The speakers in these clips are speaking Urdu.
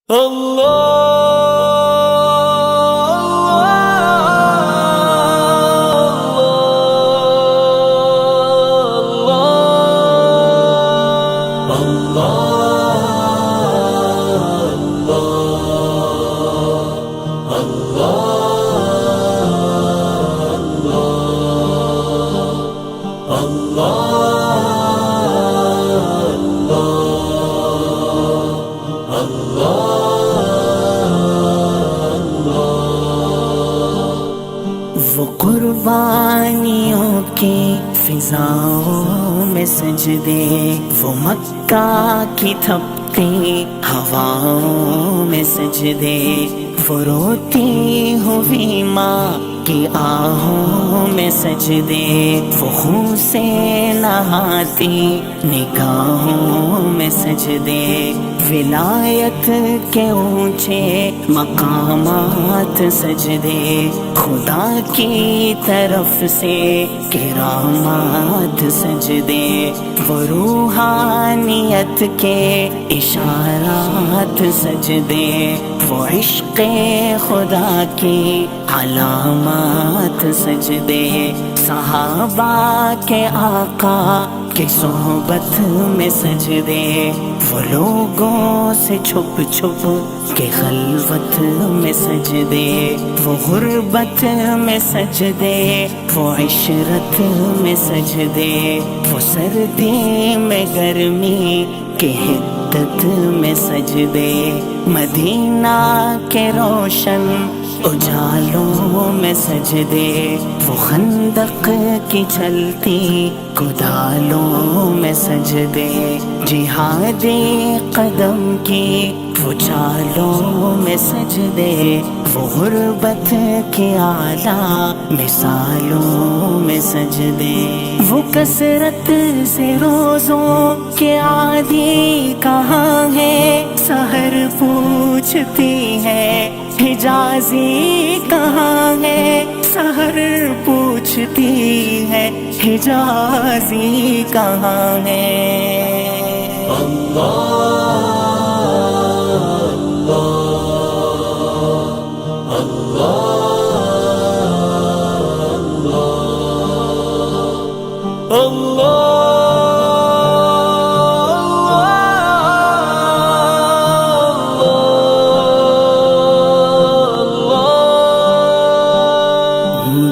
وہ قربانیوں کی فضاؤں میں سجدے، وہ مکہ کی تھپتی ہواؤں میں سجدے، وہ روتی ہوئی ماں کی آہوں میں سجدے، وہ خون سے نہاتی نگاہوں میں سجدے، ولایت کے اونچے مقامات سجدے، خدا کی طرف سے کرامات سجدے، وہ روحانیت کے اشارات سجدے، وہ عشق خدا کی علامات سجدے، صحابہ کے آقا کی صحبت میں سجدے، وہ لوگوں سے چھپ چھپ کے خلوت میں سجدے، وہ غربت میں سجدے، وہ عشرت میں سجدے، وہ سردی میں گرمی کی حدت میں سجدے، مدینہ کے روشن اجالوں میں سجدے، وہ خندق کی چلتی کدالوں میں سجدے، جہادی قدم کی وہ چالوں میں سجدے، وہ غربت کی اعلیٰ مثالوں میں سجدے، وہ کثرت سے روزوں کے عادی کہاں ہے، سحر پوچھتی ہے حجازی کہاں ہے، سحر پوچھتی ہے حجازی کہاں ہے۔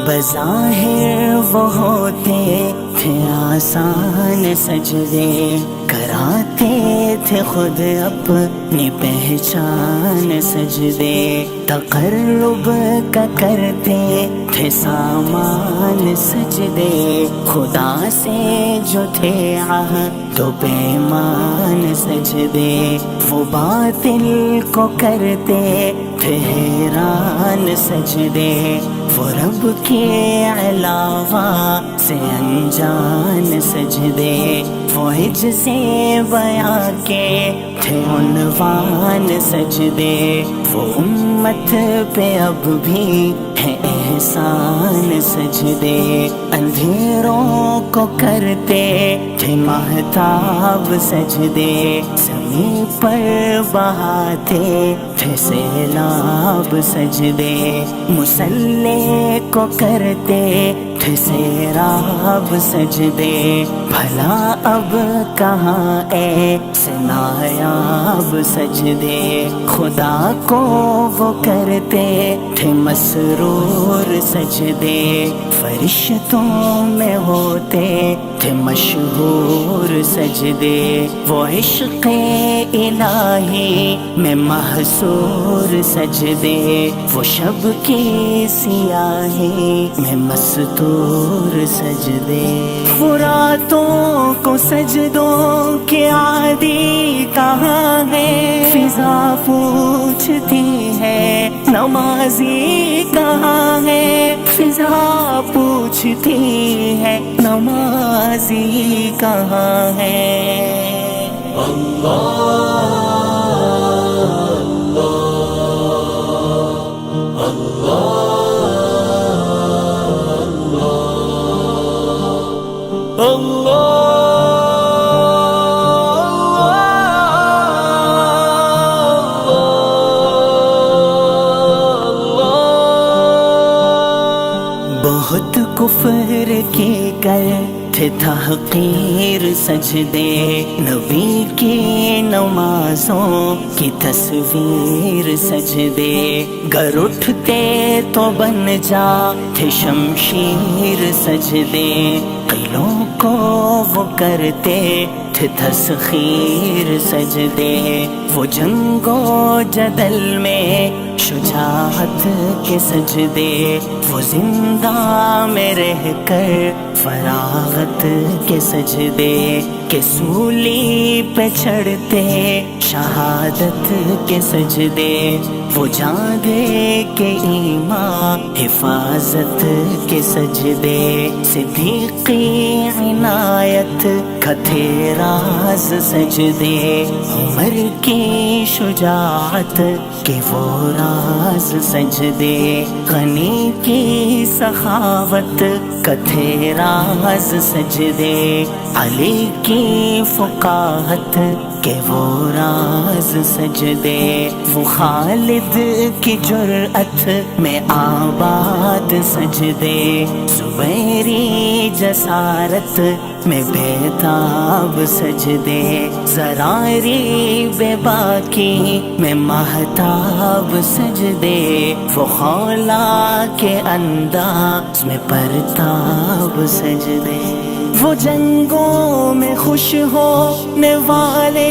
بظاہر وہ ہوتے تھے آسان سجدے، کراتے تھے خود اپنی پہچان سجدے، تقرب کا کرتے تھے سامان سجدے، خدا سے جو تھے عہد و پیمان سجدے، وہ باطل کو کرتے تھے حیران سجدے، وہ رب کے علاوہ سے انجان سجدے، وہ عجز بیاں کے تھے عنوان سجدے، وہ امت پہ اب بھی ہے احسان سجدے، اندھیروں کو کرتے تھے مہتاب سجدے، زمین پر بہاتے تھے سیلاب سجدے، مسلح کو کرتے تھے سیراب سجدے، بھلا اب کہاں ایسے نایاب سجدے، خدا کو وہ کرتے تھے مسرور سجدے، فرشتوں میں ہوتے تھے مشہور سجدے، وہ عشق الہی میں محصور سجدے، وہ شب کی سیاہی میں مستور سجدے، وہ راتوں کو سجدوں کے عادی کہاں ہے، فضا پوچھتی ہے نمازی کہاں ہے، فضا پوچھتی ہے نمازی کہاں ہے۔ کفر کی کرتے تحقیر سجدے، نبی کی نمازوں کی تصویر سجدے، گر اٹھتے تو بن جاتے شمشیر سجدے، قلوں کو وہ کرتے تھے تسخیر سجدے، وہ جنگ و جدل میں شجاعت کے سجدے، وہ زندہ میں رہ کر فراغت کے سجدے، کہ سولی پہ چڑھتے شہادت کے سجدے، وہ جان دے کے ایمان حفاظت کے سجدے، صدیقی عنایت کا تھے راز سجدے، عمر کی شجاعت کے وہ راز سجدے، غنی کی سخاوت کا تھے راز سجدے، علی کی فقاہت کے وہ راز سجدے، وہ خالد کی جرأت میں آباد سجدے، زبیری جسارت میں بیتاب سجدے، زراری بے باکی میں مہتاب سجدے، وہ خولا کے انداز میں پرتاب سجدے، وہ جنگوں میں خوش ہونے والے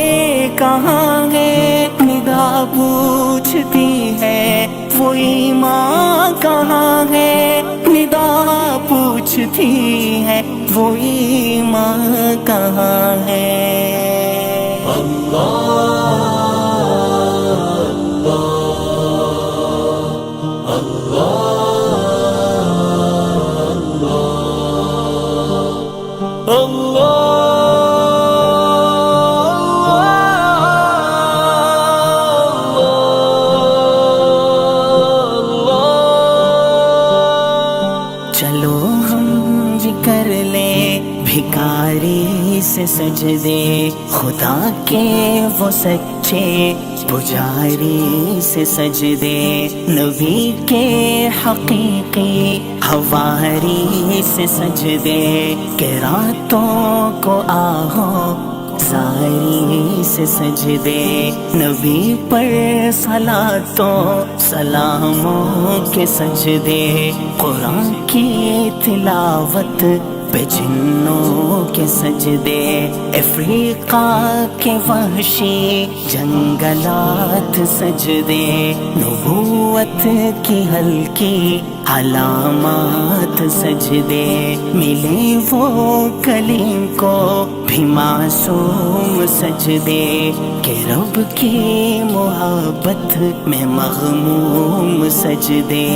کہاں ہیں، ندا پوچھتی ہے وہ ایمان کہاں ہے، ندا پوچھتی ہے وہ ایمان کہاں ہے۔ چلو ہم بھی کر لیں بھکاری سے سجدے، خدا کے وہ سچے پجاری سے سجدے، نبی کے حقیقی حواری سے سجدے، کہ راتوں کو آہو زاری سے سجدے، نبی پر صلاتوں سلاموں کے سجدے، قرآن کی تلاوت پہ جنوں کے سجدے، افریقہ کے وحشی جنگلات سجدے، نبوت کی ہلکی علامات سجدے، ملے وہ کلیم کو بھی معصوم سجدے، کہ رب کی محبت میں مغموم سجدے،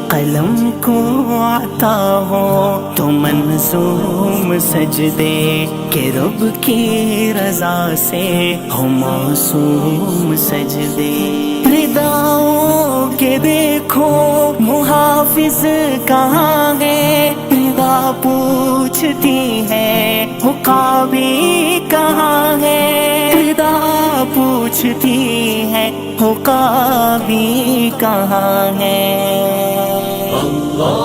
قلم کو عطا ہو تو منظوم سجدے، کہ رب کی رضا سے ہو موسوم سجدے، رداؤں کے دیکھو محافظ کہاں ہے، ردا پوچھتی ہے حقابی کہاں ہے، ردا پوچھتی ہے حقابی کہاں ہے۔ اللہ